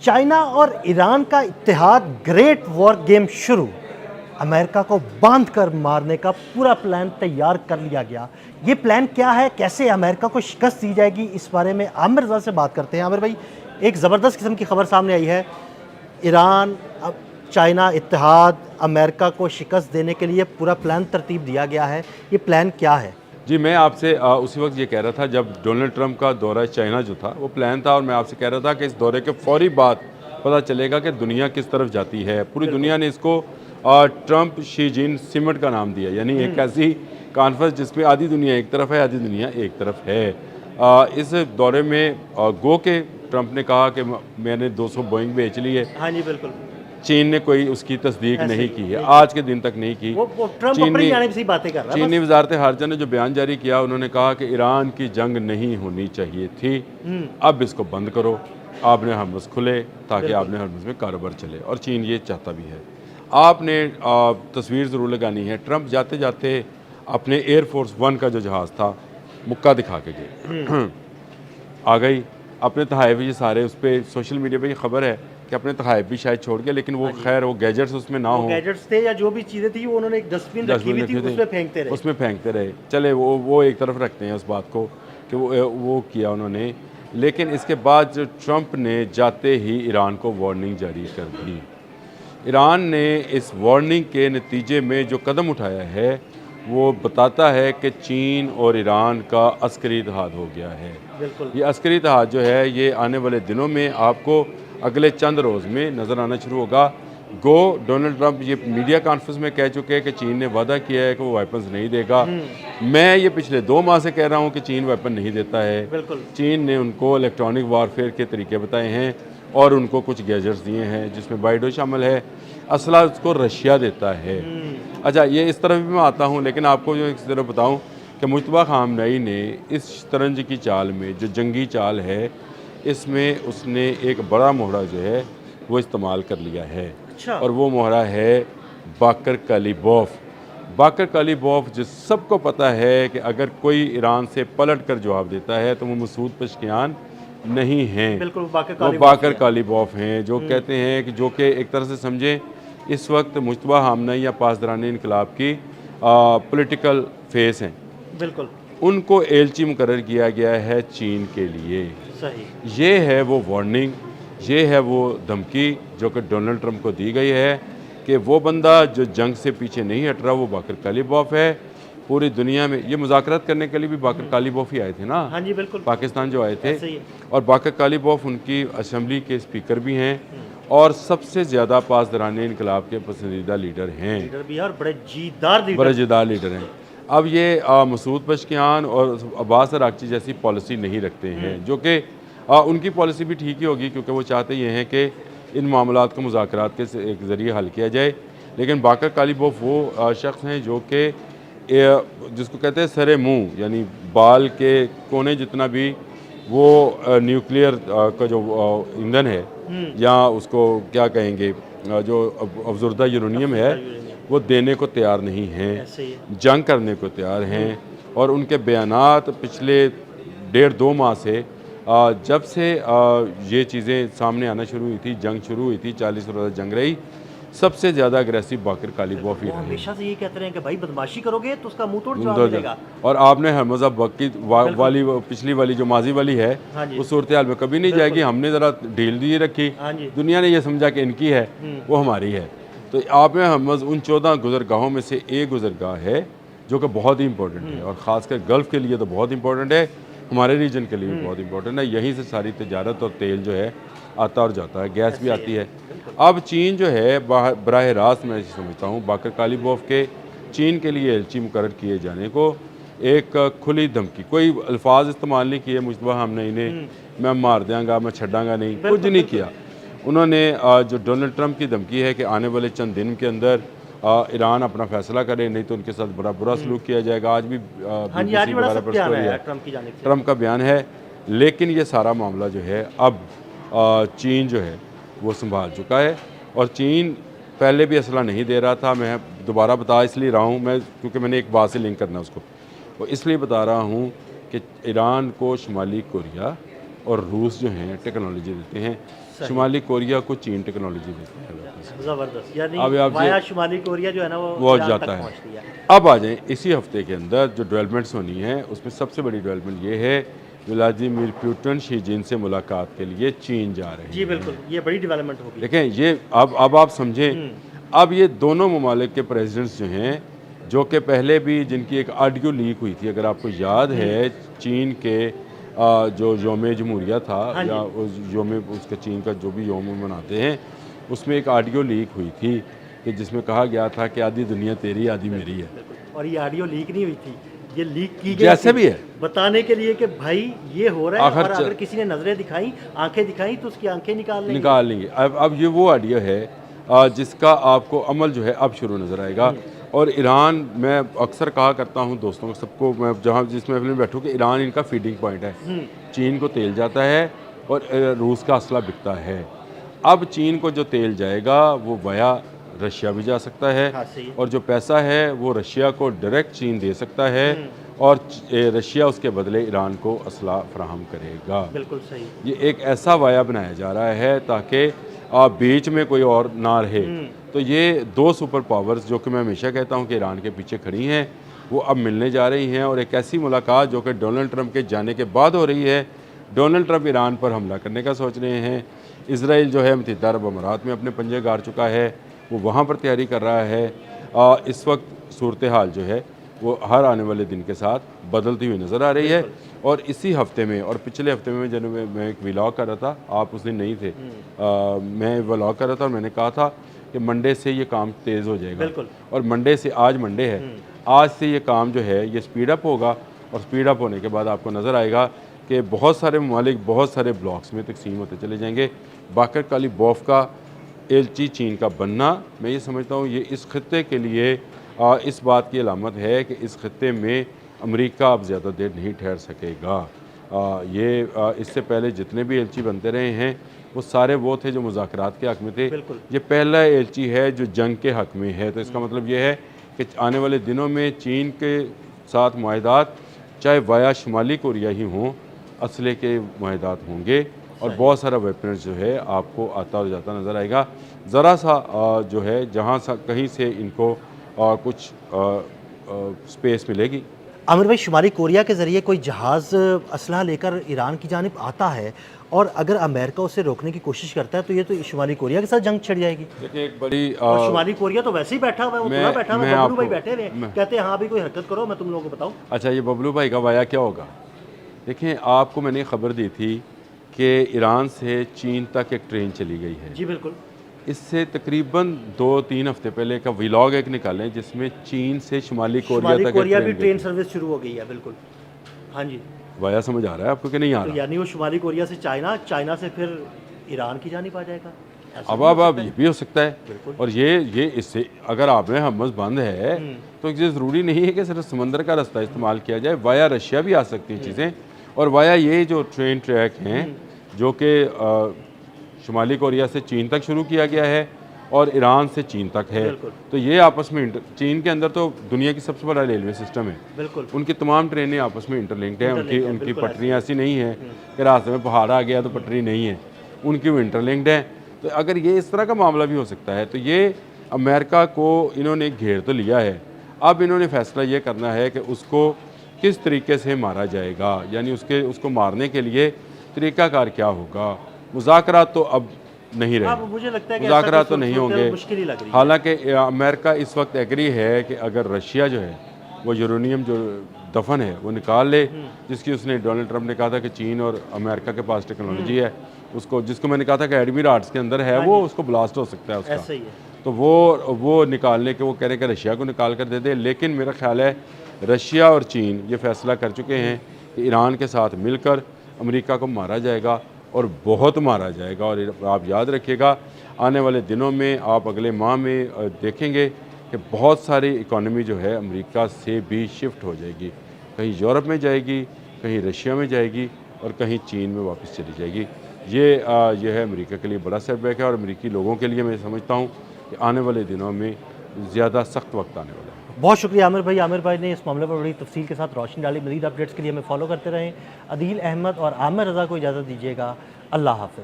China और Iran का इत्तेहाद, great war game शुरू। अमेरिका को बांध कर मारने का पूरा प्लान तैयार कर लिया गया। ये प्लान क्या है, कैसे अमेरिका को शिकस्त दी जाएगी, इस बारे में आमिर रज़ा से बात करते हैं। आमिर भाई, एक ज़बरदस्त किस्म की खबर सामने आई है। ईरान, चाइना इत्तेहाद, अमेरिका को शिकस्त देने के लिए पूरा प्लान तरतीब दिया गया है। ये प्लान क्या है? जी, मैं आपसे उसी वक्त ये कह रहा था जब डोनाल्ड ट्रंप का दौरा चाइना जो था वो प्लान था, और मैं आपसे कह रहा था कि इस दौरे के फौरी बाद पता चलेगा कि दुनिया किस तरफ जाती है। पूरी दुनिया ने इसको ट्रंप शी जिन सिमट का नाम दिया, यानी एक ऐसी कॉन्फ्रेंस जिसमें आधी दुनिया एक तरफ है, आधी दुनिया एक तरफ है। इस दौरे में गो के ट्रंप ने कहा कि मैंने 200 बोइंग बेच ली है। हाँ जी, बिल्कुल। चीन ने कोई उसकी तस्दीक नहीं की है, आज के दिन तक नहीं की। वो ट्रंप अपनी जानिब से ही बातें कर रहा है। चीनी वजारत खारजा ने जो बयान जारी किया, उन्होंने कहा कि ईरान की जंग नहीं होनी चाहिए थी, अब इसको बंद करो, आपने हर्मुज़ खुले ताकि आपने हर्मुज़ में कारोबार चले, और चीन ये चाहता भी है। आपने तस्वीर ज़रूर लगानी है, ट्रंप जाते जाते अपने एयरफोर्स 1 का जो जहाज़ था मुक्का दिखा के गए। आ गई अपने तहाइफ, ये सारे उस पर सोशल मीडिया पे ये खबर है कि अपने तहाइफ भी शायद छोड़ गए, लेकिन वो खैर वो गैजेट्स उसमें ना हो, गैजेट्स थे या जो भी चीज़ें थी वो उन्होंने एक डस्टबिन रखी हुई थी, उसमें फेंकते रहे। चले वो एक तरफ रखते हैं उस बात को कि वो किया उन्होंने। लेकिन इसके बाद जो ट्रंप ने जाते ही ईरान को वार्निंग जारी कर दी। ईरान ने इस वार्निंग के नतीजे में जो कदम उठाया है वो बताता है कि चीन और ईरान का अस्करी इत्तेहाद हो गया है। ये अस्करी इत्तेहाद जो है ये आने वाले दिनों में आपको अगले चंद रोज़ में नज़र आना शुरू होगा। गो डोनाल्ड ट्रंप ये मीडिया कॉन्फ्रेंस में कह चुके हैं कि चीन ने वादा किया है कि वो वेपन्स नहीं देगा। मैं ये पिछले 2 माह से कह रहा हूँ कि चीन वेपन नहीं देता है। चीन ने उनको इलेक्ट्रॉनिक वारफेयर के तरीके बताए हैं और उनको कुछ गैजेट्स दिए हैं जिसमें बाइडो शामिल है। असला उसको रशिया देता है। अच्छा, ये इस तरफ भी मैं आता हूँ, लेकिन आपको जो एक तरफ बताऊँ कि मुश्तबा खामनई ने इस शतरंज की चाल में, जो जंगी चाल है, इसमें उसने एक बड़ा मोहरा जो है वो इस्तेमाल कर लिया है। अच्छा। और वो मोहरा है बाकर कालिबोफ। बाकर कालिबोफ जो सबको पता है कि अगर कोई ईरान से पलट कर जवाब देता है तो वो मसूद पेशकियान नहीं हैं, बिल्कुल वो बाकर कालिबोफ हैं, जो कहते हैं कि जो कि एक तरह से समझें इस वक्त मुश्तबा खामनई या पासदारानी इनकलाब की पॉलिटिकल फेस हैं। बिल्कुल। उनको एलची मुकर्रर किया गया है चीन के लिए। सही। ये है वो वार्निंग, ये है वो धमकी जो कि डोनाल्ड ट्रंप को दी गई है कि वो बंदा जो जंग से पीछे नहीं हट रहा वो बाकर कालिबोफ है। पूरी दुनिया में ये मुज़ाकरात करने के लिए भी बाकर कालिबोफ ही आए थे ना। हाँ जी, बिल्कुल। पाकिस्तान जो आए थे, और बाकर कालिबोफ उनकी असम्बली के स्पीकर भी हैं और सबसे ज़्यादा पासदारानी इनकलाब के पसंदीदा लीडर हैं। और बड़े जीदार लीडर हैं। अब ये मसूद पेशकियान और अब्बास अरागची जैसी पॉलिसी नहीं रखते हैं, जो कि उनकी पॉलिसी भी ठीक ही होगी, क्योंकि वो चाहते ये हैं कि इन मामलात को मुज़ाकरात के एक ज़रिए हल किया जाए। लेकिन बाकर कालिबोफ वो शख्स हैं जो कि जिसको कहते हैं सरे मुँह, यानी बाल के कोने जितना भी वो न्यूक्लियर का जो ईंधन है, या उसको क्या कहेंगे, जो अफजुर्दा यूरेनियम है, वो देने को तैयार नहीं हैं, जंग करने को तैयार हैं। और उनके बयानात पिछले 1.5-2 माह से जब से ये चीज़ें सामने आना शुरू हुई थी, जंग शुरू हुई थी, 40 रोज़ा जंग रही, सबसे ज़्यादा अग्रेसिव बाकर कालिबोफ ही रहे। हमेशा से ये कहते रहे हैं कि भाई बदमाशी करोगे तो उसका मुंह तोड़ जवाब मिलेगा। और आपने हरमज़ा बकी वाली पिछली वाली जो माजी वाली है, उस सूरत हाल में कभी नहीं जाएगी। हमने ज़रा ढील दी रखी, दुनिया ने यह समझा कि इनकी है, वो हमारी है। तो आपने हरमज़ उन 14 गुजरगाहों में से एक गुजरगाह है जो कि बहुत ही इंपॉर्टेंट है, और ख़ासकर गल्फ़ के लिए तो बहुत इंपॉर्टेंट है, हमारे रीजन के लिए भी बहुत इंपॉर्टेंट है। यहीं से सारी तजारत और तेल जो है आता और जाता है, गैस भी आती है। अब चीन जो है बराह रास्त मैं समझता हूँ बाकर कालिबोफ के चीन के लिए एलची मुकर्रर किए जाने को एक खुली धमकी, कोई अल्फाज इस्तेमाल नहीं किए मुश्तबा खामनई ने, मैं मार देंगा, मैं छड़ांगा नहीं, कुछ नहीं किया उन्होंने। जो डोनाल्ड ट्रंप की धमकी है कि आने वाले चंद दिन के अंदर ईरान अपना फैसला करे, नहीं तो उनके साथ बड़ा बुरा सलूक किया जाएगा। आज भी ट्रंप का बयान है। लेकिन ये सारा मामला जो है अब चीन जो है वो संभाल चुका है, और चीन पहले भी असला नहीं दे रहा था। मैं दोबारा बता इसलिए रहा हूँ, मैं क्योंकि मैंने एक बात से लिंक करना उसको, वो इसलिए बता रहा हूँ कि ईरान को शुमाली कोरिया और रूस जो हैं टेक्नोलॉजी देते हैं। शुमाली कोरिया को चीन टेक्नोलॉजी देती है वापस। ज़बरदस्त, यानी अब आप वाया ये- शुमाली कोरिया जो है ना वो ईरान जाता तक है। पहुंचती है। अब आ जाएं इसी हफ्ते के अंदर जो डेवलपमेंट्स होनी है उसमें सबसे बड़ी डेवलपमेंट ये है व्लादिमीर पुतिन शी जिन से मुलाकात के लिए चीन जा रहे हैं। जी बिल्कुल, ये बड़ी डेवलपमेंट होगी। देखें ये अब आप समझें, अब ये दोनों ममालिक के प्रेसिडेंट्स जो हैं, जो कि पहले भी जिनकी एक ऑडियो लीक हुई थी, अगर आपको याद है, चीन के जो योम जमहूरिया था हाँ या उस योम उसका चीन का जो भी योम मनाते हैं, उसमें एक ऑडियो लीक हुई थी कि जिसमें कहा गया था कि आधी दुनिया तेरी आधी मेरी है। बिल्कुल। और ये ऑडियो लीक नहीं हुई थी, ये लीक की गई जैसे थी भी है, बताने के लिए कि भाई ये हो रहा है, आखिर और अगर किसी ने नजरें दिखाई, आंखें दिखाई, तो उसकी आंखें निकाल लेंगे। अब ये वो ऑडियो है जिसका आपको अमल जो है अब शुरू नज़र आएगा। और ईरान, मैं अक्सर कहा करता हूँ दोस्तों को, सबको, मैं जहाँ जिस महफिल में बैठूँ, कि ईरान इनका फीडिंग पॉइंट है। चीन को तेल जाता है और रूस का असला बिकता है। अब चीन को जो तेल जाएगा वो वाया रशिया भी जा सकता है, हाँ, सही है। और जो पैसा है वो रशिया को डायरेक्ट चीन दे सकता है, और रशिया उसके बदले ईरान को असला फराहम करेगा। बिल्कुल सही। ये एक ऐसा वाया बनाया जा रहा है ताकि बीच में कोई और ना रहे। तो ये दो सुपर पावर्स, जो कि मैं हमेशा कहता हूँ कि ईरान के पीछे खड़ी हैं, वो अब मिलने जा रही हैं। और एक ऐसी मुलाकात जो कि डोनाल्ड ट्रंप के जाने के बाद हो रही है। डोनाल्ड ट्रंप ईरान पर हमला करने का सोच रहे हैं। इसराइल जो है मुत्तहिदा अरब अमारात में अपने पंजे गाड़ चुका है, वो वहाँ पर तैयारी कर रहा है। इस वक्त सूरत हाल जो है वो हर आने वाले दिन के साथ बदलती हुई नज़र आ रही है। और इसी हफ्ते में और पिछले हफ्ते में जब मैं एक व्लॉग कर रहा था, आप उस दिन नहीं थे, मैं व्लॉग कर रहा था और मैंने कहा था कि मंडे से ये काम तेज़ हो जाएगा। और मंडे से, आज मंडे है, आज से ये काम जो है ये स्पीड अप होगा। और स्पीड अप होने के बाद आपको नज़र आएगा कि बहुत सारे ममालिक बहुत सारे ब्लॉक्स में तकसीम होते चले जाएंगे। बाकर कालीबॉफ का एलची चीन का बनना, मैं ये समझता हूँ ये इस खत्ते के लिए इस बात की अलामत है कि इस खत्ते में अमेरिका अब ज़्यादा देर नहीं ठहर सकेगा। इससे पहले जितने भी एलची बनते रहे हैं वो सारे वो थे जो मुज़ाकरात के हक़ में थे। ये पहला एलची है जो जंग के हक़ में है। तो इसका मतलब ये है कि आने वाले दिनों में चीन के साथ मुआहदात, चाहे वाया शुमाली कोरिया ही हों, असले के मुआहदात होंगे। और बहुत सारा वेपन्स जो है आपको आता और जाता नज़र आएगा। ज़रा सा जो है जहाँ सा कहीं से इनको कुछ स्पेस मिलेगी। आमिर भाई, शुमाली कोरिया के ज़रिए कोई जहाज़ असलहा लेकर ईरान की जानिब आता है, और अगर अमेरिका उसे रोकने की कोशिश करता है, तो ये तो शुमाली कोरिया के साथ जंग छिड़ जाएगी। देखिए, एक बड़ी और शुमाली कोरिया तो वैसे ही बैठा हुआ है, वो पूरा बैठा हुआ है, बबलू भाई बैठे हुए हैं, कहते हैं हाँ भी कोई हरकत करो, मैं तुम लोगों को बताऊँ। अच्छा, ये बबलू भाई का वाया क्या होगा? देखिए, आपको मैंने खबर दी थी कि ईरान से चीन तक एक ट्रेन चली गई है। जी बिल्कुल। इससे तकरीबन 2-3 हफ्ते पहले का व्लॉग एक निकालें जिसमें चीन से शुमाली कोरिया भी ट्रेन सर्विस शुरू हो गई है। बिल्कुल, हाँ जी। वाया समझ आ रहा है आपको कि नहीं आ रहा? तो यानी वो शुमाली कोरिया से चाइना, चाइना से फिर ईरान की जानिब आ जाएगा। अब ये भी हो सकता है। और ये इससे अगर आप में हमस बंद है तो ये ज़रूरी नहीं है कि सिर्फ समंदर का रास्ता इस्तेमाल किया जाए, वाया रशिया भी आ सकती हैं चीज़ें। और वाया ये जो ट्रेन ट्रैक हैं जो कि शुमाली कोरिया से चीन तक शुरू किया गया है और ईरान से चीन तक है, तो ये आपस में चीन के अंदर तो दुनिया की सबसे बड़ा रेलवे सिस्टम है। बिल्कुल। उनकी तमाम ट्रेनें आपस में इंटरलिंक्ड हैं। उनकी पटरियाँ ऐसी नहीं है कि रास्ते में पहाड़ आ गया तो पटरी नहीं है, उनकी वो इंटरलिंक्ड है। तो अगर ये इस तरह का मामला भी हो सकता है, तो ये अमेरिका को इन्होंने घेर तो लिया है। अब इन्होंने फैसला ये करना है कि उसको किस तरीके से मारा जाएगा, यानी उसको मारने के लिए तरीक़ाकार क्या होगा। मुज़ाकरात तो अब नहीं रहे, मुझे लगता है कि मुज़ाकरात तो नहीं होंगे। मुश्किल ही लग रही है। हालांकि अमेरिका इस वक्त एग्री है कि अगर रशिया जो है वो यूरेनियम जो दफन है वो निकाल ले, जिसकी उसने डोनाल्ड ट्रंप ने कहा था कि चीन और अमेरिका के पास टेक्नोलॉजी है, उसको जिसको मैंने कहा था कि एडमिराट्स के अंदर है, वो उसको ब्लास्ट हो सकता है उसका। ऐसा ही है। तो वो निकालने के वो कह रहे हैं कि रशिया को निकाल कर दे दे। लेकिन मेरा ख्याल है रशिया और चीन ये फैसला कर चुके हैं कि ईरान के साथ मिलकर अमेरिका को मारा जाएगा, और बहुत मारा जाएगा। और आप याद रखिएगा, आने वाले दिनों में, आप अगले माह में देखेंगे कि बहुत सारी इकॉनमी जो है अमेरिका से भी शिफ्ट हो जाएगी। कहीं यूरोप में जाएगी, कहीं रशिया में जाएगी, और कहीं चीन में वापस चली जाएगी। ये है अमेरिका के लिए बड़ा सेटबैक है। और अमेरिकी लोगों के लिए मैं समझता हूँ कि आने वाले दिनों में ज़्यादा सख्त वक्त आने वाला है। बहुत शुक्रिया आमिर भाई। आमिर भाई ने इस मामले पर बड़ी तफसील के साथ रोशनी डाली। मज़ीद अपडेट्स के लिए हमें फॉलो करते रहें। अदील अहमद और आमिर रज़ा को इजाज़त दीजिएगा। अल्लाह हाफ़िज़।